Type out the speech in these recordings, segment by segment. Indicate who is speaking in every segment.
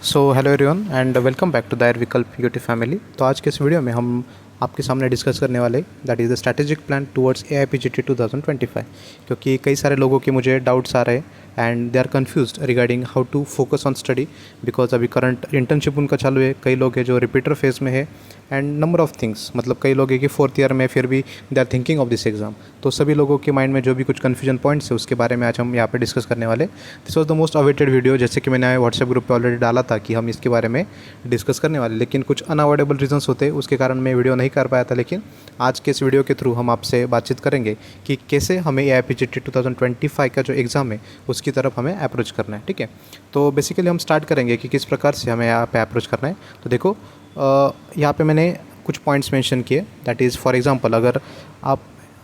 Speaker 1: So hello everyone and welcome back to दायर Vikalp YouTube family. तो आज के इस वीडियो में हम आपके सामने डिस्कस करने वाले that is the strategic plan towards AIPGT 2025, क्योंकि कई सारे लोगों के मुझे डाउट्स आ रहे हैं and they are confused regarding how to focus on study, because अभी करंट इंटर्नशिप उनका चालू है। कई लोग हैं जो रिपीटर फेज में है एंड नंबर ऑफ थिंग्स, मतलब कई लोग हैं कि 4th ईयर में फिर भी they are thinking of this exam. तो सभी लोगों के माइंड में जो भी कुछ कन्फ्यूजन पॉइंट्स है उसके बारे में आज हम यहाँ पे डिस्कस करने वाले। This was the most awaited video, जैसे कि मैंने व्हाट्सएप ग्रुप पे ऑलरेडी डाला था कि हम इसके बारे में डिस्कस करने वाले, लेकिन कुछ अनअवॉइडेबल रीजंस होते उसके कारण मैं वीडियो नहीं कर पाया था। लेकिन आज के इस वीडियो के थ्रू हम आपसे बातचीत करेंगे कि कैसे हमें AIPGT 2025 का जो एग्ज़ाम है उसकी तरफ हमें अप्रोच करना है। ठीक है, तो बेसिकली हम स्टार्ट करेंगे कि किस प्रकार से हमें यहाँ पे अप्रोच करना है। तो देखो, यहाँ पे मैंने कुछ पॉइंट्स मेंशन किए, दैट इज़ फॉर एग्जांपल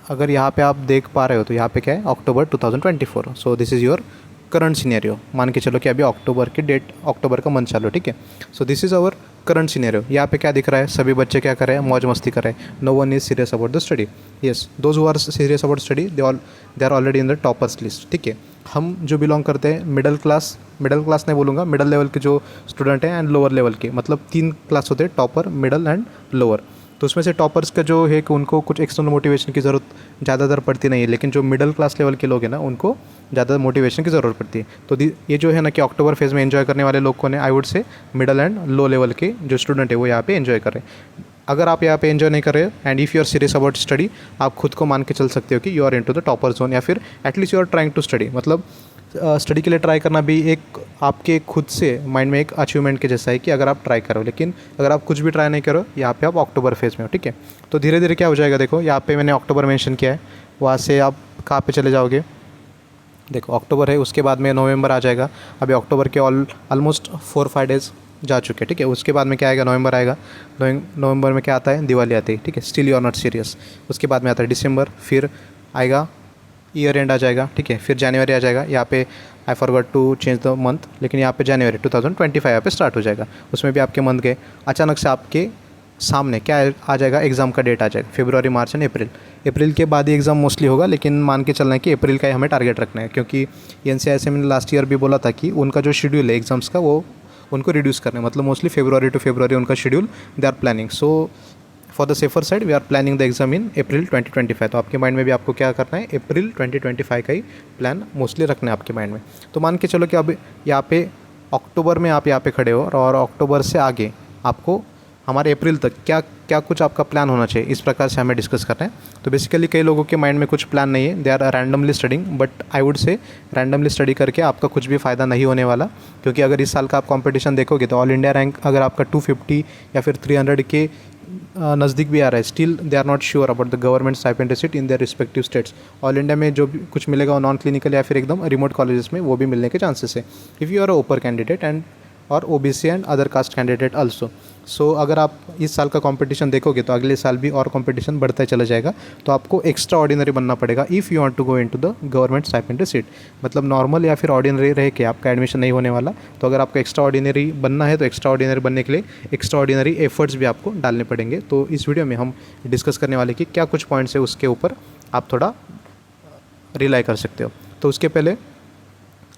Speaker 1: अगर यहाँ पे आप देख पा रहे हो तो यहाँ पे क्या है, अक्टूबर 2024। सो this is your current scenario. मान के चलो कि अभी अक्टूबर की डेट, अक्टूबर का मंथ चालू है। ठीक है, so this is our current scenario. यहाँ पे क्या दिख रहा है, सभी बच्चे क्या कर रहे हैं, मौज मस्ती कर रहे हैं। No one is serious about the study. Yes, those who are serious about study they are already in the toppers list. ठीक है, हम जो बिलोंग करते हैं मिडिल क्लास नहीं बोलूँगा, मिडिल लेवल के जो स्टूडेंट हैं एंड लोअर लेवल के, मतलब 3 क्लास होते हैं, टॉपर, मिडिल एंड लोअर। तो उसमें से टॉपर्स का जो है कि उनको कुछ एक्सटर्नल मोटिवेशन की ज़रूरत ज़्यादातर पड़ती नहीं है, लेकिन जो मिडिल क्लास लेवल के लोग हैं ना उनको ज़्यादा मोटिवेशन की ज़रूरत पड़ती है। तो ये जो है ना कि अक्टूबर फेज़ में एंजॉय करने वाले लोग को ने, आई वुड से मिडिल एंड लो लेवल के जो स्टूडेंट है वो यहाँ पे एंजॉय कर रहे हैं। अगर आप यहाँ पे एंजॉय नहीं कर रहे and if you are serious about study, आप खुद को मान के चल सकते हो कि you are into the topper zone, या फिर at least you are trying to study. मतलब स्टडी के लिए ट्राई करना भी एक आपके खुद से माइंड में एक अचीवमेंट के जैसा है कि अगर आप ट्राई करो। लेकिन अगर आप कुछ भी ट्राई नहीं करो, यहाँ पे आप अक्टूबर फेज़ में हो। ठीक है, तो धीरे धीरे क्या हो जाएगा, देखो यहाँ पे मैंने अक्टूबर मेंशन किया है, वहाँ से आप कहाँ पे चले जाओगे। देखो अक्टूबर है, उसके बाद में नवंबर आ जाएगा। अभी अक्टूबर के ऑलमोस्ट 4-5 डेज जा चुके हैं। ठीक है, उसके बाद में क्या आएगा, नवंबर आएगा। नवंबर में क्या आता है, दिवाली आती है। ठीक है, still you are not serious. उसके बाद में आता है दिसंबर, फिर आएगा ईयर एंड आ जाएगा। ठीक है, फिर जनवरी आ जाएगा। यहाँ पे I forgot to change the month, लेकिन यहाँ पे जनवरी 2025 यहाँ पे स्टार्ट हो जाएगा। उसमें भी आपके मंथ गए, अचानक से आपके सामने क्या आ जाएगा, एग्ज़ाम का डेट आ जाएगा, फरवरी, मार्च एंड अप्रैल के बाद ही एग्ज़ाम मोस्टली होगा। लेकिन मान के चलना है कि अप्रैल का ही हमें टारगेट रखना है, क्योंकि NCIRC ने लास्ट ईयर भी बोला था कि उनका जो शेड्यूल है एग्ज़ाम्स का वो उनको रिड्यूस करना है, मतलब मोस्टली फरवरी टू फरवरी उनका schedule they are planning. So for the safer side we are planning the exam in April 2025। तो आपके माइंड में भी आपको क्या करना है, अप्रैल 2025 का ही प्लान मोस्टली रखना है आपके माइंड में। तो मान के चलो कि अब यहाँ पे अक्टूबर में आप यहाँ पे खड़े हो और अक्टूबर से आगे आपको हमारे अप्रैल तक क्या क्या कुछ आपका प्लान होना चाहिए, इस प्रकार से हमें डिस्कस करना है। तो बेसिकली कई लोगों के माइंड में कुछ प्लान नहीं है, they are randomly studying, but I would say randomly study करके आपका कुछ भी फ़ायदा नहीं होने वाला। क्योंकि अगर इस साल का आप कंपटीशन देखोगे तो ऑल इंडिया रैंक अगर आपका 250 या फिर 300 के नज़दीक भी आ रहा है, still they are not sure about the government stipend receipt in their respective states. All India में जो भी कुछ मिलेगा वो नॉन क्लिनिकल या फिर एकदम रिमोट कॉलेजेस में वो भी मिलने के चांसेस है, if you are a open candidate and और OBC and other caste candidate also. So अगर आप इस साल का कंपटीशन देखोगे तो अगले साल भी और कंपटीशन बढ़ता ही चला जाएगा। तो आपको एक्स्ट्रा ऑर्डिनरी बनना पड़ेगा if you want to go into the government stipend seat. मतलब नॉर्मल या फिर ऑर्डिनरी रह के आपका एडमिशन नहीं होने वाला। तो अगर आपको एक्स्ट्रा ऑर्डिनरी बनना है तो एक्स्ट्रा ऑर्डिनरी बनने के लिए एक्स्ट्रा ऑर्डिनरी एफर्ट्स भी आपको डालने पड़ेंगे। तो इस वीडियो में हम डिस्कस करने वाले कि क्या कुछ पॉइंट्स है उसके ऊपर आप थोड़ा रिलाई कर सकते हो। तो उसके पहले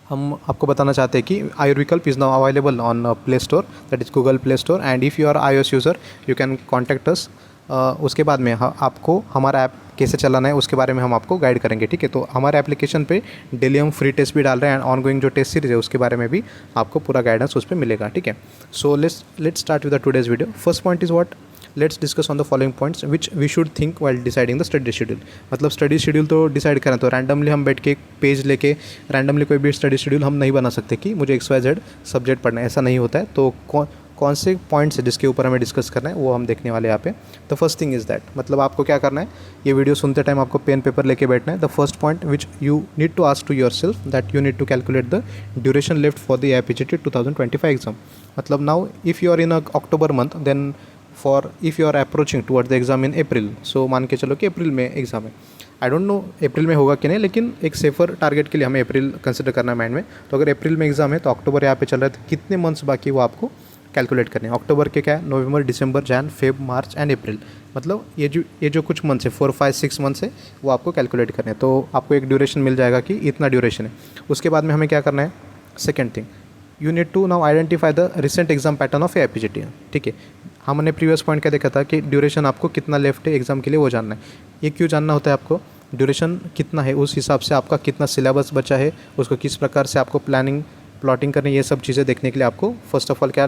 Speaker 1: हम आपको बताना चाहते हैं कि Ayur Vikalp is now available on play store, that is Google play store, and if you are iOS user you can contact us. उसके बाद में आपको हमारा ऐप कैसे चलाना है उसके बारे में हम आपको गाइड करेंगे। ठीक है, तो हमारे एप्लीकेशन पे डेली हम फ्री टेस्ट भी डाल रहे हैं एंड ऑनगोइंग जो टेस्ट सीरीज है उसके बारे में भी आपको पूरा गाइडेंस उस पर मिलेगा। ठीक है, so let's start with the today's video. First point is what, let's discuss on the following points which we should think while deciding the study schedule. मतलब स्टडी शेड्यूल तो डिसाइड करें तो रैंडमली हम बैठ के एक पेज लेके randomly कोई भी स्टडी शेड्यूल हम नहीं बना सकते कि मुझे XYZ सब्जेक्ट पढ़ना है, ऐसा नहीं होता है। तो कौन से पॉइंट्स है जिसके ऊपर हमें डिस्कस करना है वो हम देखने वाले हैं यहाँ पे। The first thing is that, मतलब आपको क्या करना है, ये वीडियो सुनते टाइम आपको पेन पेपर लेके बैठना है। The first point which you need to ask to yourself that you need to calculate the duration left for the AIPGT 2025 exam. मतलब now if you are in October month then for if you are approaching toward the exam in April, so मान के चलो कि अप्रैल में exam है। I don't know अप्रैल में होगा कि नहीं, लेकिन एक सेफर टारगेट के लिए हमें अप्रैल कंसिडर करना है माइंड में। तो अगर अप्रैल में एग्ज़ाम है तो अक्टूबर यहाँ पे चल रहा है, तो कितने मंथ्स बाकी वो आपको कैलकुलेट करने हैं। अक्टूबर के क्या है, November, December, Jan, Feb, March and April. मतलब ये जो कुछ मंथ्स है 4, 5, 6 मंथ्स है वो आपको कैलकुलेट करने हैं। तो आपको एक ड्यूरेशन मिल जाएगा कि इतना ड्यूरेशन है। उसके बाद में हमें क्या करना है, second thing you need to now identify the recent exam pattern of AIPGT। ठीक है, हमने प्रीवियस पॉइंट क्या देखा था कि ड्यूरेशन आपको कितना लेफ्ट है एग्जाम के लिए वो जानना है। ये क्यों जानना होता है आपको, ड्यूरेशन कितना है उस हिसाब से आपका कितना सिलेबस बचा है, उसको किस प्रकार से आपको प्लानिंग प्लॉटिंग करनी, ये सब चीज़ें देखने के लिए आपको फर्स्ट ऑफ ऑल क्या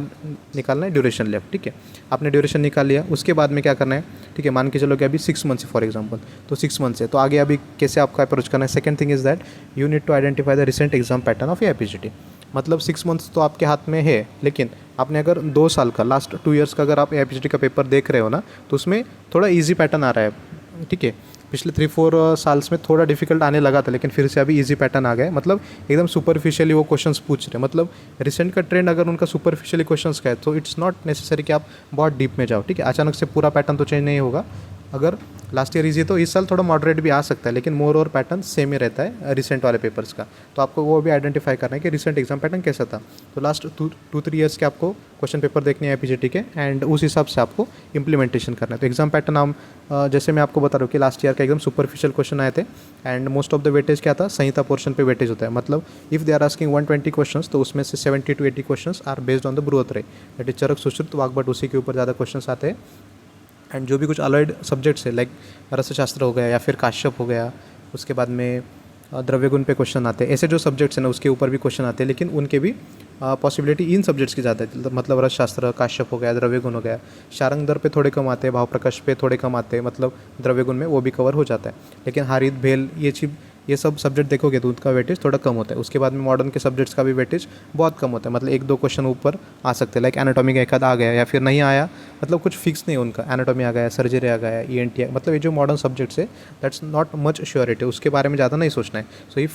Speaker 1: निकालना है, ड्यूरेशन लेफ्ट। ठीक है, आपने ड्यूरेशन निकाल लिया, उसके बाद में क्या करना है, ठीक है, मान के चलो कि अभी 6 मंथ्स है फॉर एग्जांपल, तो 6 मंथ्स है, तो आगे अभी कैसे आपका अप्रोच करना है। Second thing is that you need to identify the recent exam pattern of AIPGT। मतलब 6 मंथ्स तो आपके हाथ में है, लेकिन आपने अगर 2 साल का, लास्ट 2 ईयर्स का अगर आप AIPGT का पेपर देख रहे हो ना, तो उसमें थोड़ा ईजी पैटर्न आ रहा है। ठीक है, पिछले 3-4 साल्स में थोड़ा डिफिकल्ट आने लगा था, लेकिन फिर से अभी इजी पैटर्न आ गया है। मतलब एकदम सुपरफिशियली वो क्वेश्चंस पूछ रहे हैं। मतलब रिसेंट का ट्रेंड अगर उनका सुपरफिशियली क्वेश्चंस का है, तो इट्स नॉट नेसेसरी कि आप बहुत डीप में जाओ। ठीक है, अचानक से पूरा पैटर्न तो चेंज नहीं होगा। अगर लास्ट ईयर इजी तो इस साल थोड़ा मॉडरेट भी आ सकता है, लेकिन मोर और पैटर्न सेम ही रहता है रिसेंट वाले पेपर्स का। तो आपको वो भी आइडेंटिफाई करना है कि रिसेंट एग्जाम पैटर्न कैसा था। तो लास्ट 2-3 ईयर्स के आपको क्वेश्चन पेपर देखने हैं AIPGT के, एंड उस हिसाब से आपको इंप्लीमेंटेशन करना है। तो एग्जाम पैटर्न हम जैसे मैं आपको बता रहा हूँ कि लास्ट ईयर का एकदम सुपरफिशियल क्वेश्चन आए थे, and most of the weightage क्या था, संहिता पोर्शन पे वेटेज होता है। मतलब if they are asking 120 questions, तो उसमें से 70 to 80 questions are based on the Brihattrayi, that is Charak, Sushruta, Vagbhata, उसी के ऊपर ज़्यादा क्वेश्चंस आते हैं। एंड जो भी कुछ अलॉयड सब्जेक्ट्स है, लाइक रसशास्त्र हो गया या फिर काश्यप हो गया, उसके बाद में द्रव्यगुण पे क्वेश्चन आते हैं। ऐसे जो सब्जेक्ट्स हैं ना, उसके ऊपर भी क्वेश्चन आते हैं, लेकिन उनके भी पॉसिबिलिटी इन सब्जेक्ट्स की ज़्यादा है। मतलब रसशास्त्र, काश्यप हो गया, द्रव्यगुण हो गया, शारंग दर पे थोड़े कम आते हैं, भाव प्रकाश पे थोड़े कम आते हैं, मतलब द्रव्यगुण में वो भी कवर हो जाता है। लेकिन हारित, भेल, ये सब सब्जेक्ट देखोगे तो उनका वेटेज थोड़ा कम होता है। उसके बाद में मॉडर्न के सब्जेक्ट्स का भी वेटेज बहुत कम होता है। मतलब 1-2 क्वेश्चन ऊपर आ सकते हैं, लाइक एनाटॉमी का एक आध आ गया या फिर नहीं आया, मतलब कुछ फिक्स नहीं उनका। एनाटॉमी आ गया, सर्जरी आ गया, ENT, मतलब ये जो मॉडर्न सब्जेक्ट्स है दैट्स नॉट मच श्योरिटी, उसके बारे में ज़्यादा नहीं सोचना है।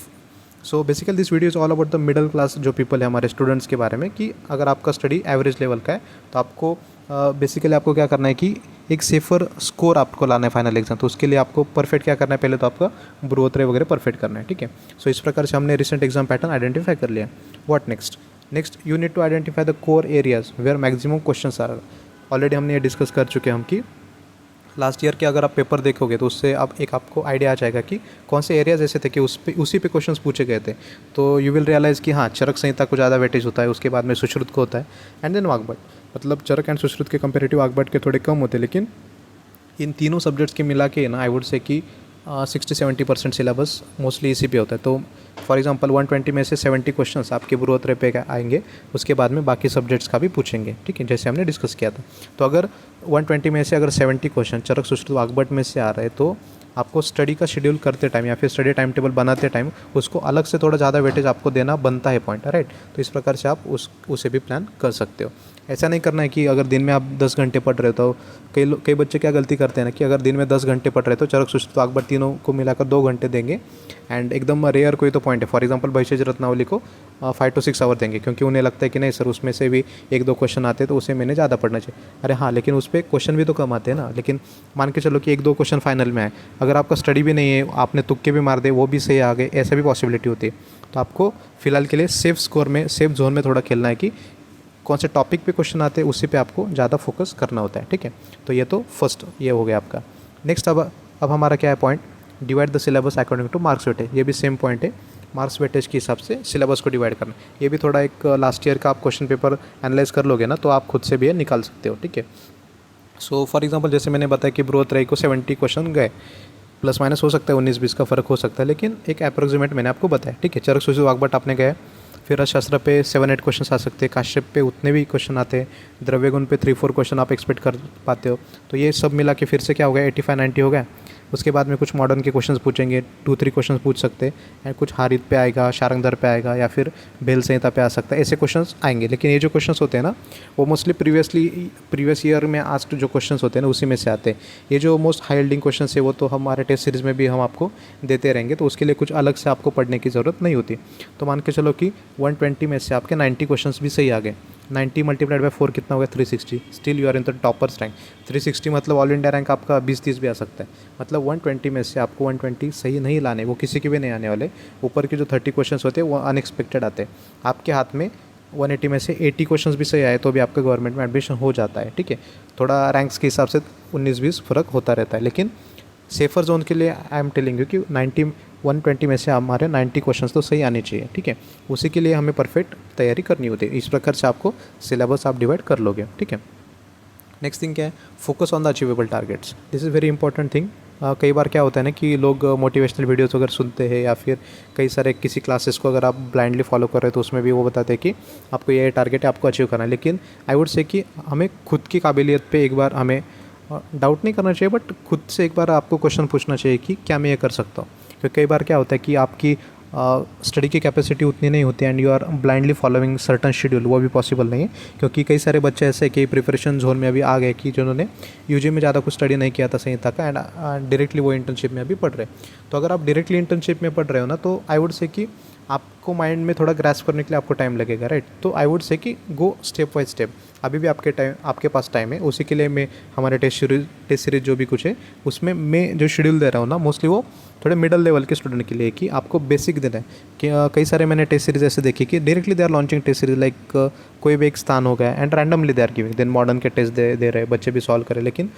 Speaker 1: So basically this video is all about the middle class जो पीपल है, हमारे स्टूडेंट्स के बारे में, कि अगर आपका स्टडी एवरेज लेवल का है तो आपको बेसिकली आपको क्या करना है कि एक सेफर स्कोर आपको लाना है फाइनल एग्जाम। तो उसके लिए आपको परफेक्ट क्या करना है, पहले तो आपका बृहत्त्रय वगैरह परफेक्ट करना है। ठीक है, सो इस प्रकार से हमने रिसेंट एग्जाम पैटर्न आइडेंटिफाई कर लिया। What next you need to identify the core areas where maximum questions are. Already हमने ये डिस्कस कर चुके हैं हम कि लास्ट ईयर के अगर आप पेपर देखोगे तो उससे आप आपको आइडिया आ जाएगा कि कौन से एरियाज ऐसे थे कि उसी पे क्वेश्चंस पूछे गए थे। तो यू विल रियलाइज़ कि हाँ, चरक संहिता को ज़्यादा वेटेज होता है, उसके बाद में सुश्रुत को होता है, एंड देन वाग्भट। मतलब चरक एंड सुश्रुत के कंपेरेटिव वाग्भट के थोड़े कम होते हैं, लेकिन इन तीनों सब्जेक्ट्स के मिला के ना आई वुड से कि 60-70% सिलेबस मोस्टली इसी पे होता है। तो फॉर एग्जांपल 120 में से 70 क्वेश्चंस आपके बृहत्त्रय पे आएंगे, उसके बाद में बाकी सब्जेक्ट्स का भी पूछेंगे। ठीक है, जैसे हमने डिस्कस किया था। तो अगर 120 में से अगर 70 क्वेश्चन चरक, सुश्रुत, वाग्भट में से आ रहे हैं, तो आपको स्टडी का शेड्यूल करते टाइम या फिर स्टडी टाइम टेबल बनाते टाइम उसको अलग से थोड़ा ज़्यादा वेटेज आपको देना बनता है पॉइंट, राइट। तो इस प्रकार से आप उसे भी प्लान कर सकते हो। ऐसा नहीं करना है कि अगर दिन में आप 10 घंटे पढ़ रहे हो, तो कई बच्चे क्या गलती करते हैं ना कि अगर दिन में 10 घंटे पढ़ रहे हो तो चरक, सुश्रुत, वाग्भट तीनों को मिलाकर 2 घंटे देंगे, एंड एकदम रेयर कोई तो पॉइंट है, फॉर एग्जांपल भैषज रत्नावली को 5 to 6 आवर देंगे, क्योंकि उन्हें लगता है कि नहीं सर उसमें से भी 1-2 क्वेश्चन आते हैं तो उसे मैंने ज़्यादा पढ़ना चाहिए। अरे हाँ, लेकिन उस पर क्वेश्चन भी तो कम आते हैं ना। लेकिन मान के चलो कि 1-2 क्वेश्चन फाइनल में आए, अगर आपका स्टडी भी नहीं है, आपने तुक्के भी मार दे, वो भी सही आ गए, ऐसा भी पॉसिबिलिटी होती है। तो आपको फिलहाल के लिए सेफ स्कोर में, सेफ जोन में थोड़ा खेलना है कि कौन से टॉपिक पे क्वेश्चन आते हैं, उसी पे आपको ज़्यादा फोकस करना होता है। ठीक है, तो ये तो फर्स्ट ये हो गया आपका। नेक्स्ट अब हमारा क्या है point, divide the syllabus according two marks weightage. ये भी सेम पॉइंट है, मार्क्स वेटेज के हिसाब से सिलेबस को डिवाइड करना। ये भी थोड़ा एक लास्ट ईयर का आप क्वेश्चन पेपर एनालाइज कर लोगे ना, तो आप खुद से भी ये निकाल सकते हो। ठीक है, सो फॉर एग्जांपल जैसे मैंने बताया कि बृहत्त्रय को 70 क्वेश्चन गए, प्लस माइनस हो सकता है, 19-20 का फ़र्क हो सकता है, लेकिन एक अप्रोक्सीमेट मैंने आपको बताया। ठीक है, चरक, सुश्रुत, वाग्भट आपने गए, फिर रसशास्त्र पे 7-8 क्वेश्चन आ सकते हैं, काश्यप पे उतने भी क्वेश्चन आते हैं, द्रव्यगुण पे 3-4 क्वेश्चन आप एक्सपेक्ट कर पाते हो। तो ये सब मिला के फिर से क्या हो गया, 85-90 हो गया। उसके बाद में कुछ मॉडर्न के क्वेश्चंस पूछेंगे, 2-3 क्वेश्चंस पूछ सकते हैं, एंड कुछ हारित पे आएगा, शारंग दर पे आएगा, या फिर भेल संहिता पे आ सकता है, ऐसे क्वेश्चंस आएंगे। लेकिन ये जो क्वेश्चंस होते हैं ना, वो मोस्टली प्रीवियस ईयर में आस्क्ड जो क्वेश्चंस होते हैं ना, उसी में से आते हैं। ये जो मोस्ट हाई यील्डिंग क्वेश्चंस है वो तो हमारे टेस्ट सीरीज़ में भी हम आपको देते रहेंगे, तो उसके लिए कुछ अलग से आपको पढ़ने की ज़रूरत नहीं होती। तो मान के चलो कि 120 में से आपके 90 क्वेश्चंस भी सही आ गए, 90 × 4 कितना हो गया, 360। Still you are in the toppers rank. 360 मतलब ऑल इंडिया रैंक आपका 20-30 भी आ सकता है। मतलब 120 में से आपको 120 सही नहीं लाने, वो किसी के भी नहीं आने वाले। ऊपर के जो 30 क्वेश्चंस होते हैं वो अनएक्सपेक्टेड आते हैं। आपके हाथ में 180 में से 80 क्वेश्चंस भी सही आए तो भी आपका गवर्नमेंट में एडमिशन हो जाता है। ठीक है, थोड़ा रैंक्स के हिसाब से 19-20 फ़र्क होता रहता है, लेकिन सेफर जोन के लिए आई एम टेलिंग यू कि 120 में से हमारे 90 क्वेश्चंस तो सही आने चाहिए, ठीक है। उसी के लिए हमें परफेक्ट तैयारी करनी होती है। इस प्रकार से आपको सिलेबस आप डिवाइड कर लोगे, ठीक है। नेक्स्ट थिंग क्या है, focus on the achievable targets. This is very important thing. कई बार क्या होता है ना कि लोग मोटिवेशनल वीडियोस अगर सुनते हैं या फिर कई सारे किसी क्लासेस को अगर आप ब्लाइंडली फॉलो कर रहे हो तो उसमें भी वो बताते हैं कि आपको ये टारगेट है, आपको अचीव करना है। लेकिन आई वुड से कि हमें खुद की काबिलियत पे एक बार हमें डाउट नहीं करना चाहिए, बट खुद से एक बार आपको क्वेश्चन पूछना चाहिए कि क्या मैं ये कर सकता हूँ। क्योंकि कई बार क्या होता है कि आपकी स्टडी की कैपेसिटी उतनी नहीं होती and you are blindly following certain schedule, वो भी पॉसिबल नहीं है। क्योंकि कई सारे बच्चे ऐसे कि प्रिपरेशन जोन में अभी आ गए कि जिन्होंने यूजी में ज़्यादा कुछ स्टडी नहीं किया था संहिता का एंड डायरेक्टली वो इंटर्नशिप में अभी पढ़ रहे। तो अगर आप डायरेक्टली इंटर्नशिप में पढ़ रहे हो ना, तो आई वुड से कि आपको माइंड में थोड़ा ग्रैस्प करने के लिए आपको टाइम लगेगा, राइट। तो आई वुड से कि गो स्टेप बाय स्टेप। अभी भी आपके पास टाइम है। उसी के लिए मैं हमारे टेस्ट सीरीज जो भी कुछ है उसमें मैं जो शेड्यूल दे रहा हूँ ना, मोस्टली वो थोड़े मिडल लेवल के स्टूडेंट के लिए कि आपको बेसिक देना है। कि कई सारे मैंने टेस्ट सीरीज ऐसे देखी कि directly they are launching test series like कोई भी एक स्थान हो गया and randomly they are giving, then modern के टेस्ट दे रहे बच्चे भी सॉल्व करें। लेकिन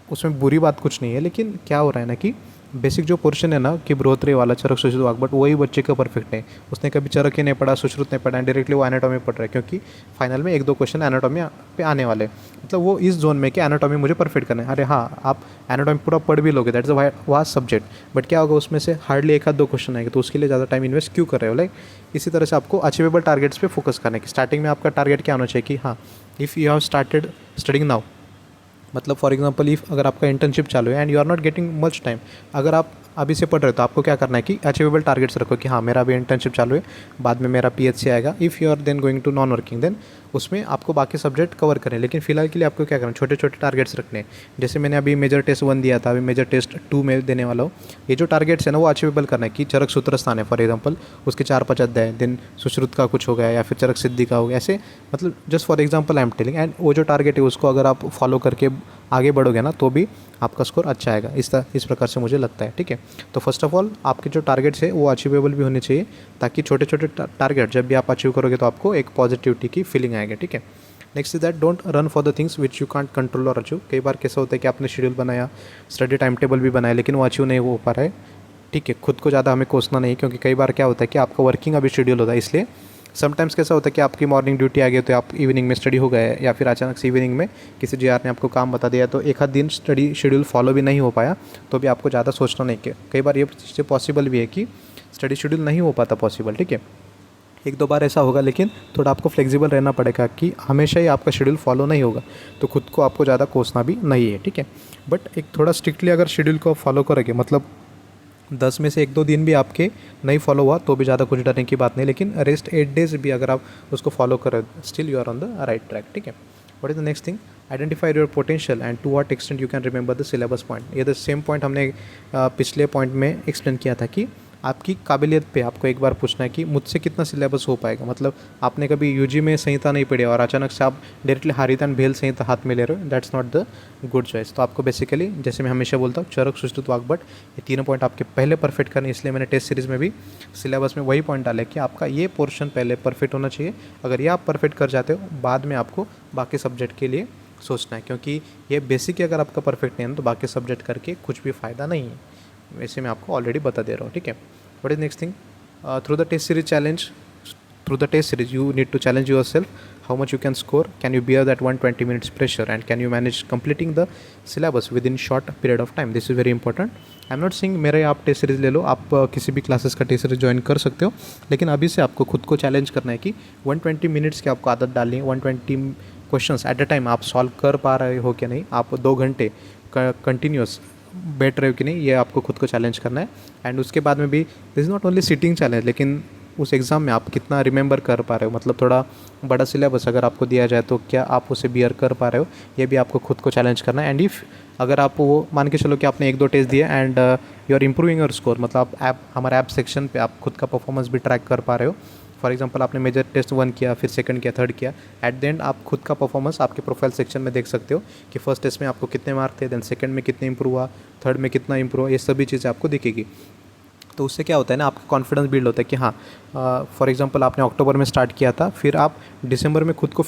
Speaker 1: उसमें बुरी बात कुछ नहीं है, लेकिन क्या हो रहा है ना कि बेसिक जो पोर्शन है ना कि बृहत्तरी वाला चरक सुश्रुत वाक, बट वही बच्चे का परफेक्ट है। उसने कभी चरक ही नहीं पढ़ा, सुश्रुत नहीं पढ़ा, डायरेक्टली वो एनाटॉमी पढ़ रहा है। क्योंकि फाइनल में 1-2 क्वेश्चन एनाटॉमी पे आने वाले, मतलब वो इस जोन में कि एनाटॉमी मुझे परफेक्ट करना है। अरे हाँ, आप एनाटॉमी पूरा पढ़ भी लोगे, that's a vast subject, but क्या होगा उसमें से हार्डली 1-2 क्वेश्चन आएंगे, तो उसके लिए ज़्यादा टाइम इन्वेस्ट क्यों कर रहे हो। लाइक इसी तरह से आपको अचीवेबल टारगेट्स पे फोकस करना है कि स्टार्टिंग में आपका टारगेट क्या होना चाहिए कि हाँ, if you have started studying now, मतलब फॉर एग्जांपल इफ़ अगर आपका इंटर्नशिप चालू है and you are not getting much time, अगर आप अभी से पढ़ रहे हो तो आपको क्या करना है कि अचीवेबल टारगेट्स रखो कि हाँ, मेरा अभी इंटर्नशिप चालू है, बाद में मेरा पीएचसी आएगा। If you are then going to non working, then उसमें आपको बाकी सब्जेक्ट कवर करें। लेकिन फिलहाल के लिए आपको क्या करना है, छोटे छोटे टारगेट्स रखने हैं। जैसे मैंने अभी मेजर टेस्ट 1 दिया था, अभी मेजर टेस्ट 2 में देने वाला हूँ। ये जो टारगेट्स है ना वो अचीवेबल करना है कि चरक सूत्र स्थान है फॉर एग्जाम्पल, उसके 4-5 अध्याय, देन सुश्रुत का कुछ हो गया या फिर चरक सिद्धि का हो गया, ऐसे मतलब just for example I am telling. And वो जो टारगेट है उसको अगर आप फॉलो करके आगे बढ़ोगे ना तो भी आपका स्कोर अच्छा आएगा। इस प्रकार से मुझे लगता है, ठीक है। तो फर्स्ट ऑफ ऑल आपके जो टारगेट्स है वो अचीवेबल भी होने चाहिए, ताकि छोटे छोटे टारगेट जब भी आप अचीव करोगे तो आपको एक पॉजिटिविटी की फीलिंग आएगी, ठीक है। Next is that don't run for the things which you can't control और अचीव। कई बार कैसा होता है कि आपने शेड्यूल बनाया, स्टडी टाइम टेबल भी बनाया, लेकिन वो अचीव नहीं हो पा रहा है, ठीक है। खुद को ज़्यादा हमें कोसना नहीं, क्योंकि कई बार क्या होता है कि आपका वर्किंग अभी शेड्यूल होता है, इसलिए समटाइम्स कैसा होता है कि आपकी मॉर्निंग ड्यूटी आ गई तो आप इवनिंग में स्टडी हो गए, या फिर अचानक से इवनिंग में किसी जीआर ने आपको काम बता दिया तो एक आध दिन स्टडी शेड्यूल फॉलो भी नहीं हो पाया, तो भी आपको ज़्यादा सोचना नहीं कि कई बार ये चीज़ें पॉसिबल भी है कि स्टडी शेड्यूल नहीं हो पाता पॉसिबल, ठीक है। 1-2 बार ऐसा होगा, लेकिन थोड़ा आपको फ्लेक्सिबल रहना पड़ेगा कि हमेशा ही आपका शेड्यूल फॉलो नहीं होगा, तो खुद को आपको ज़्यादा कोसना भी नहीं है, ठीक है। बट एक थोड़ा स्ट्रिक्टली अगर शेड्यूल को फॉलो करोगे, मतलब 10 में से 1-2 दिन भी आपके नहीं फॉलो हुआ तो भी ज़्यादा कुछ डरने की बात नहीं, लेकिन रेस्ट 8 डेज भी अगर आप उसको फॉलो करें, still you are on the right track, ठीक है। What is the next thing, identify your potential and to what extent you can remember the syllabus point. ये द सेम पॉइंट हमने पिछले पॉइंट में एक्सप्लेन किया था कि आपकी काबिलियत पे आपको एक बार पूछना है कि मुझसे कितना सिलेबस हो पाएगा। मतलब आपने कभी यूजी में संहिता नहीं पढ़ी और अचानक से आप डायरेक्टली हारित भेल संहिता हाथ में ले रहे हो, that's not the good choice. तो आपको बेसिकली जैसे मैं हमेशा बोलता हूँ, चरक सुश्रुत वाग्भट, ये तीनों पॉइंट आपके पहले परफेक्ट करने, इसलिए मैंने टेस्ट सीरीज़ में भी सिलेबस में वही पॉइंट डाला कि आपका ये पोर्शन पहले परफेक्ट होना चाहिए। अगर ये आप परफेक्ट कर जाते हो, बाद में आपको बाकी सब्जेक्ट के लिए सोचना है, क्योंकि ये बेसिक ही अगर आपका परफेक्ट नहीं है तो बाकी सब्जेक्ट करके कुछ भी फ़ायदा नहीं है। वैसे मैं आपको ऑलरेडी बता दे रहा हूँ, ठीक है। What is next thing? Through the test series challenge, through the test series, you need to challenge yourself how much you can score. Can you bear that 120 minutes pressure, and can you manage completing the syllabus within short period of time? This is very important. I'm not saying मेरा आप test series ले लो, आप किसी भी classes का test series join कर सकते हो, लेकिन अभी से आपको खुद को चैलेंज करना है कि 120 मिनट्स की आपको आदत डालनी है। 120 क्वेश्चंस एट अ टाइम आप सॉल्व कर पा रहे हो कि नहीं, आप 2 घंटे कंटिन्यूस बैठ रहे हो कि नहीं, ये आपको खुद को चैलेंज करना है। एंड उसके बाद में भी this is not only sitting challenge, लेकिन उस एग्ज़ाम में आप कितना रिमेंबर कर पा रहे हो, मतलब थोड़ा बड़ा सिलेबस अगर आपको दिया जाए तो क्या आप उसे बियर कर पा रहे हो, ये भी आपको खुद को चैलेंज करना है। एंड इफ़ अगर आप वो मान के चलो कि आपने 1-2 टेस्ट दिए and you are improving your score, मतलब आप हमारे ऐप सेक्शन पे आप खुद का परफॉर्मेंस भी ट्रैक कर पा रहे हो। फॉर एग्जांपल आपने मेजर टेस्ट 1 किया, फिर सेकंड किया, थर्ड किया, एट द एंड आप खुद का परफॉर्मेंस आपके प्रोफाइल सेक्शन में देख सकते हो कि फर्स्ट टेस्ट में आपको कितने मार्क थे, देन सेकंड में कितने इंप्रूव हुआ, थर्ड में कितना इंप्रूव हुआ, ये सभी चीज़ें आपको दिखेगी। तो उससे क्या होता है ना, आपका कॉन्फिडेंस बिल्ड होता है कि हाँ, फॉर एग्जांपल आपने अक्टूबर में स्टार्ट किया था, फिर आप दिसंबर में खुद को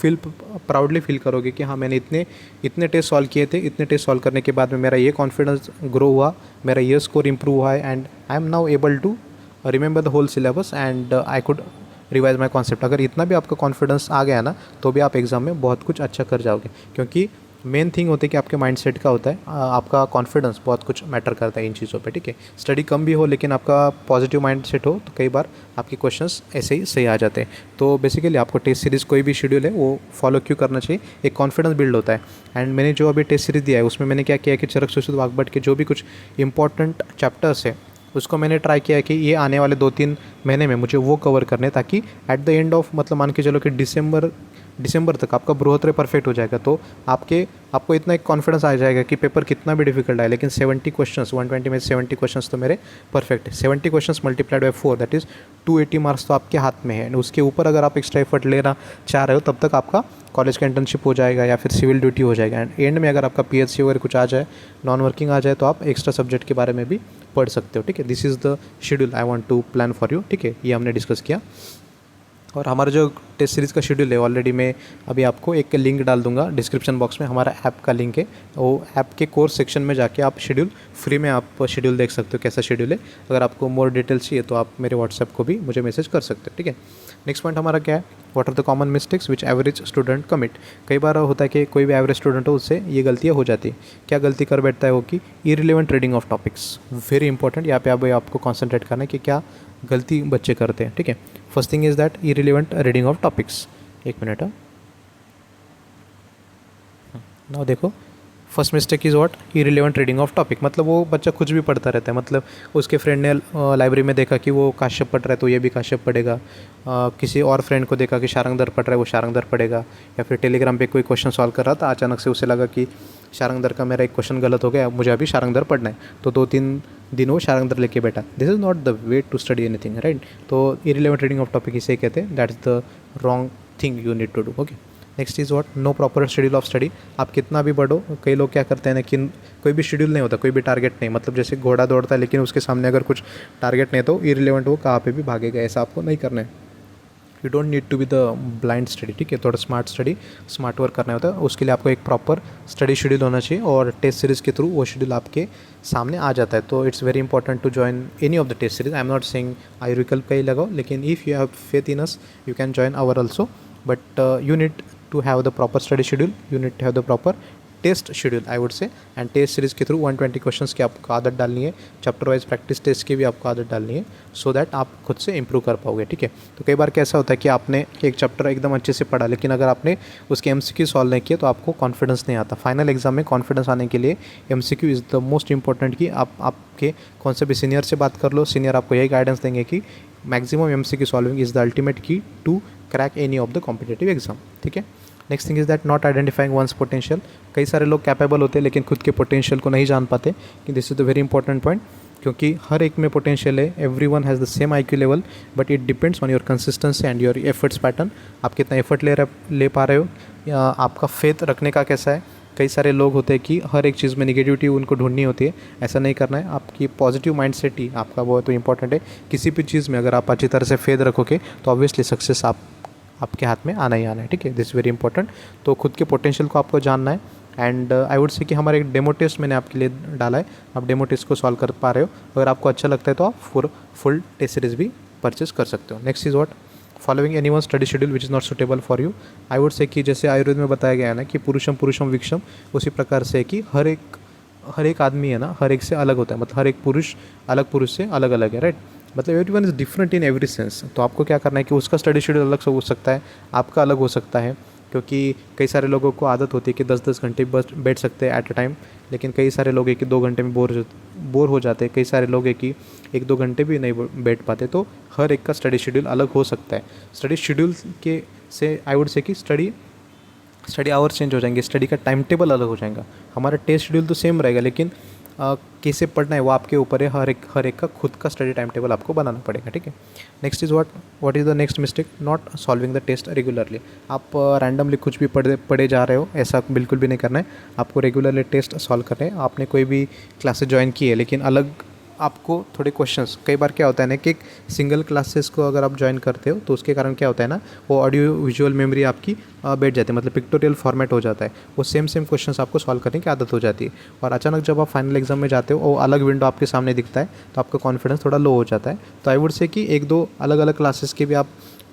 Speaker 1: प्राउडली फील करोगे कि हाँ, मैंने इतने इतने टेस्ट सॉल्व किए थे, इतने टेस्ट सॉल्व करने के बाद में मेरा ये कॉन्फिडेंस ग्रो हुआ, मेरा ये स्कोर इंप्रूव हुआ है, and I am now able to remember the whole syllabus and I could revise my concept. अगर इतना भी आपका कॉन्फिडेंस आ गया ना, तो भी आप एग्ज़ाम में बहुत कुछ अच्छा कर जाओगे, क्योंकि मेन थिंग होती है कि आपके माइंडसेट का होता है, आपका कॉन्फिडेंस बहुत कुछ मैटर करता है इन चीज़ों पे, ठीक है। स्टडी कम भी हो लेकिन आपका पॉजिटिव माइंडसेट हो तो कई बार आपके क्वेश्चंस ऐसे ही सही आ जाते हैं। तो बेसिकली आपको टेस्ट सीरीज़ कोई भी शेड्यूल है वो फॉलो क्यों करना चाहिए, एक कॉन्फिडेंस बिल्ड होता है। एंड मैंने जो अभी टेस्ट सीरीज़ दिया है उसमें मैंने क्या किया कि चरक सुश्रुत वाग्भट के जो भी कुछ इंपॉर्टेंट चैप्टर्स है उसको मैंने ट्राई किया है कि ये आने वाले 2-3 महीने में मुझे वो कवर करने, ताकि एट द एंड ऑफ, मतलब मान के चलो कि दिसंबर तक आपका बृहत्तर परफेक्ट हो जाएगा। तो आपको इतना एक कॉन्फिडेंस आ जाएगा कि पेपर कितना भी डिफिकल्ट आए लेकिन 70 क्वेश्चंस, 120 में 70 क्वेश्चंस तो मेरे परफेक्ट है। 70 questions multiplied by 4 that is 280 marks तो आपके हाथ में है। एंड उसके ऊपर अगर आप एक्स्ट्रा एफर्ट लेना चाह रहे हो तब तक आपका कॉलेज का इंटर्नशिप हो जाएगा या फिर सिविल ड्यूटी हो जाएगा। एंड एंड में अगर आपका PHC वगैरह कुछ आ जाए, नॉन वर्किंग आ जाए, तो आप एक्स्ट्रा सब्जेक्ट के बारे में भी पढ़ सकते हो, ठीक है। This is the schedule I want to plan for you, ठीक है। ये हमने डिस्कस किया। और हमारा जो टेस्ट सीरीज़ का शेड्यूल है ऑलरेडी मैं अभी आपको एक लिंक डाल दूंगा डिस्क्रिप्शन बॉक्स में, हमारा ऐप का लिंक है। वो ऐप के कोर्स सेक्शन में जाके आप शेड्यूल फ्री में आप शेड्यूल देख सकते हो कैसा शेड्यूल है। अगर आपको मोर डिटेल्स चाहिए तो आप मेरे व्हाट्सएप को भी मुझे मैसेज कर सकते हो, ठीक है। नेक्स्ट पॉइंट हमारा क्या है, what are the common mistakes which average student commit. कई बार होता है कि कोई भी एवरेज स्टूडेंट हो उससे ये गलतियाँ हो जाती है। क्या गलती कर बैठता है वो कि irrelevant reading of topics, very important. यहाँ पे अब आपको कॉन्सेंट्रेट करना है कि क्या गलती बच्चे करते हैं, ठीक है। First thing is that irrelevant reading of topics. एक मिनट, नाउ देखो, first mistake is what, irrelevant reading of topic. मतलब वो बच्चा कुछ भी पढ़ता रहता है, मतलब उसके फ्रेंड ने लाइब्रेरी में देखा कि वो काश्यप पढ़ रहा है तो ये भी काश्यप पढ़ेगा, किसी और फ्रेंड को देखा कि शारंगधर पढ़ रहा है वो शारंगधर पढ़ेगा, या फिर टेलीग्राम पे कोई क्वेश्चन सॉल्व कर रहा था, अचानक से उसे लगा कि शारंगधर का मेरा एक क्वेश्चन गलत हो गया, मुझे अभी शारंगधर पढ़ना है, तो 2-3 दिन वो शारंगधर लेके बैठा। This is not the way to study anything, right. तो इररिलेवेंट रीडिंग ऑफ टॉपिक इसे कहते हैं, that is the wrong thing you need to do, okay. Next is what, no proper schedule of study. आप कितना भी पढ़ो, कई लोग क्या करते हैं ना कि कोई भी शेड्यूल नहीं होता, कोई भी टारगेट नहीं, मतलब जैसे घोड़ा दौड़ता है लेकिन उसके सामने अगर कुछ टारगेट नहीं तो इररिलेवेंट वो कहाँ पे भी भागेगा, ऐसा आपको नहीं करना है। You don't need to be the blind study, ठीक है। थोड़ा स्मार्ट स्टडी, स्मार्ट वर्क करना होता है, उसके लिए आपको एक प्रॉपर स्टडी शेड्यूल होना चाहिए और टेस्ट सीरीज़ के थ्रू वो शेड्यूल आपके सामने आ जाता है। तो it's very important to join any of the test series. I am not saying I Vikalp का ही लगाओ, लेकिन if you have faith in us you can join our also, but you need to have the proper study schedule, you need to have the proper test schedule I would say. And test series के through 120 questions की आपको आदत डालनी है, chapter wise practice test की भी आपको आदत डालनी है, सो दैट आप खुद से इंप्रूव कर पाओगे, ठीक है। तो कई बार कैसा होता है कि आपने एक चैप्टर एकदम अच्छे से पढ़ा लेकिन अगर आपने उसके MCQ सॉल्व नहीं किया तो आपको कॉन्फिडेंस नहीं आता। फाइनल एग्जाम में कॉन्फिडेंस आने के लिए MCQ is the most important. कि आपके कौन से भी सीनियर से बात कर लो, सीनियर आपको यही गाइडेंस देंगे कि maximum MCQ solving is the ultimate key to crack any of the competitive exam, ठीक है। Next thing is that not identifying one's potential. कई सारे लोग कैपेबल होते हैं लेकिन खुद के पोटेंशियल को नहीं जान पाते, कि this is the very important point, क्योंकि हर एक में पोटेंशियल है। Everyone has the same IQ level, but it depends on your consistency and your efforts pattern. आप कितना एफर्ट ले पा रहे हो, या आपका फेथ रखने का कैसा है। कई सारे लोग होते हैं कि हर एक चीज़ में निगेटिविटी उनको ढूंढनी होती है, ऐसा नहीं करना है। आपकी पॉजिटिव माइंडसेट ही आपका बहुत इंपॉर्टेंट है। किसी भी चीज़ में अगर आप अच्छी तरह से फेथ रखोगे तो ऑब्वियसली सक्सेस आपके हाथ में आना ही आना है, ठीक है। This very important. तो खुद के पोटेंशियल को आपको जानना है। एंड आई वुड से कि हमारा एक डेमो टेस्ट मैंने आपके लिए डाला है, आप डेमो टेस्ट को सॉल्व कर पा रहे हो। अगर आपको अच्छा लगता है तो आप फुल टेस्ट सीरीज़ भी परचेज कर सकते हो। Next is what, following any one study schedule which is not suitable for you. I would से कि जैसे आयुर्वेद में बताया गया है ना कि पुरुषम पुरुषम विक्षम, उसी प्रकार से कि हर एक आदमी है ना, हर एक से अलग होता है, मतलब हर एक पुरुष पुरुष से अलग अलग है, राइट। मतलब everyone is different in every sense. तो आपको क्या करना है कि उसका स्टडी शेड्यूल अलग से हो सकता है, आपका अलग हो सकता है, क्योंकि कई सारे लोगों को आदत होती है कि 10-10 घंटे बस बैठ सकते हैं एट अ टाइम, लेकिन कई सारे लोग हैं कि 2 घंटे में बोर हो जाते हैं, कई सारे लोग हैं कि 1-2 घंटे भी नहीं बैठ पाते। तो हर एक का स्टडी शेड्यूल अलग हो सकता है। स्टडी शेड्यूल के से आई वुड से कि स्टडी आवर्स चेंज हो जाएंगे, स्टडी का टाइम टेबल अलग हो जाएगा। हमारा टेस्ट शेड्यूल तो सेम रहेगा, लेकिन कैसे पढ़ना है वो आपके ऊपर है। हर एक का खुद का स्टडी टाइम टेबल आपको बनाना पड़ेगा, ठीक है। Next is what is the next mistake, not solving the test regularly. आप रैंडमली कुछ भी पढ़े जा रहे हो, ऐसा बिल्कुल भी नहीं करना है। आपको रेगुलरली टेस्ट सॉल्व करना है। आपने कोई भी क्लासेस ज्वाइन की है लेकिन अलग आपको थोड़े क्वेश्चंस, कई बार क्या होता है ना कि एक सिंगल क्लासेस को अगर आप ज्वाइन करते हो तो उसके कारण क्या होता है ना, वो ऑडियो विजुअल मेमोरी आपकी बैठ जाती है, मतलब पिक्टोरियल फॉर्मेट हो जाता है, वो सेम क्वेश्चंस आपको सॉल्व करने की आदत हो जाती है। और अचानक जब आप फाइनल एग्जाम में जाते हो वो अलग विंडो आपके सामने दिखता है तो आपका कॉन्फिडेंस थोड़ा लो हो जाता है। तो आई वुड से कि एक दो अलग अलग क्लासेस के भी आप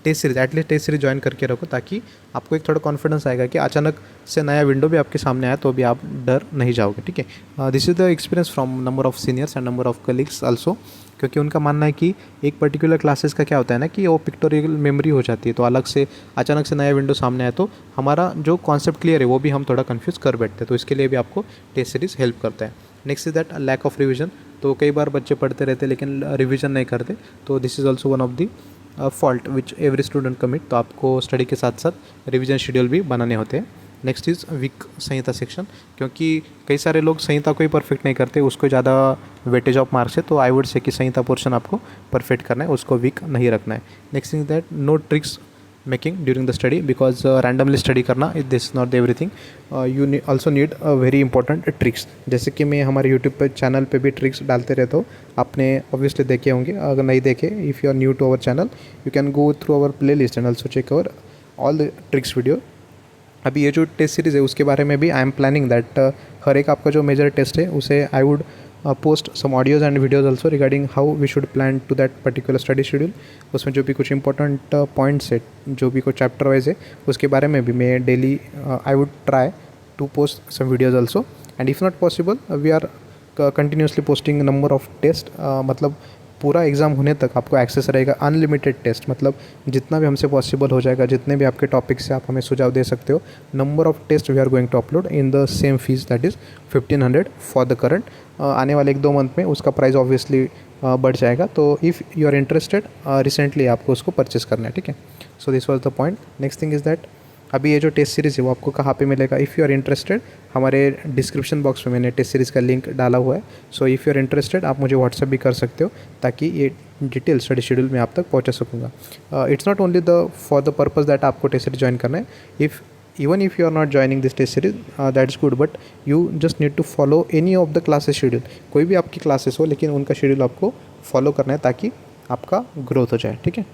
Speaker 1: test series, at least test series join करके रखो, ताकि आपको एक थोड़ा कॉन्फिडेंस आएगा कि अचानक से नया विंडो भी आपके सामने आया तो भी आप डर नहीं जाओगे। ठीक है, this is the experience from number of seniors and number of colleagues also, क्योंकि उनका मानना है कि एक पर्टिकुलर क्लासेस का क्या होता है ना कि वो पिक्टोरियल मेमोरी हो जाती है, तो अलग से अचानक से नया विंडो सामने आए तो हमारा जो कॉन्सेप्ट क्लियर है वो भी हम थोड़ा कन्फ्यूज़ कर बैठते हैं, तो इसके लिए भी आपको टेस्ट सीरीज हेल्प करता है। Next is that lack of revision. तो कई बार बच्चे पढ़ते रहते लेकिन रिविजन नहीं करते, तो this is also one of the fault which every student commit. तो आपको स्टडी के साथ साथ रिविजन शेड्यूल भी बनाने होते हैं। Next is week Samhita section, क्योंकि कई सारे लोग संहिता को ही परफेक्ट नहीं करते, उसको ज़्यादा वेटेज ऑफ मार्क्स है, तो आई वुड से कि संहिता पोर्शन आपको परफेक्ट करना है, उसको वीक नहीं रखना है। Next is that no tricks making during the study, because randomly study करना is this not everything, you also need a very important tricks. जैसे कि मैं हमारे यूट्यूब पर चैनल पे भी ट्रिक्स डालते रहता हूँ, आपने ऑब्वियसली देखे होंगे, अगर नहीं देखे, if you are new to our channel you can go through our playlist and also check our all the tricks video. अभी ये जो टेस्ट सीरीज़ है उसके बारे में भी आई एम प्लानिंग दैट हर एक आपका जो मेजर टेस्ट है उसे I would post some audios and videos also regarding how we should plan to that particular study schedule. उसमें जो भी कुछ इंपॉर्टेंट पॉइंट्स है, जो भी कुछ चैप्टर वाइज है, उसके बारे में भी मैं daily I would try to post some videos also, and if not possible we are continuously posting number of test, मतलब पूरा एग्ज़ाम होने तक आपको एक्सेस रहेगा अनलिमिटेड टेस्ट, मतलब जितना भी हमसे पॉसिबल हो जाएगा, जितने भी आपके टॉपिक से आप हमें सुझाव दे सकते हो, number of test we are going to upload in the same fees, that is 1500 for the current. आने वाले 1-2 मंथ में उसका प्राइस ऑब्वियसली बढ़ जाएगा, तो if you are interested recently आपको उसको परचेस करना है। ठीक है, so this was the point. Next thing is that अभी ये जो टेस्ट सीरीज़ है वो आपको कहाँ पे मिलेगा, इफ़ यू आर इंटरेस्टेड हमारे डिस्क्रिप्शन बॉक्स में मैंने टेस्ट सीरीज़ का लिंक डाला हुआ है। So if you are interested आप मुझे व्हाट्सअप भी कर सकते हो, ताकि ये डिटेल स्टडी शेड्यूल मैं आप तक पहुंचा सकूँगा। It's not only the for the purpose that आपको टेस्ट सीरीज ज्वाइन करना है, even if you are not joining this test series that is good, but you just need to follow any of the classes schedule. कोई भी आपकी classes हो लेकिन उनका schedule आपको फॉलो करना है ताकि आपका ग्रोथ हो जाए। ठीक है।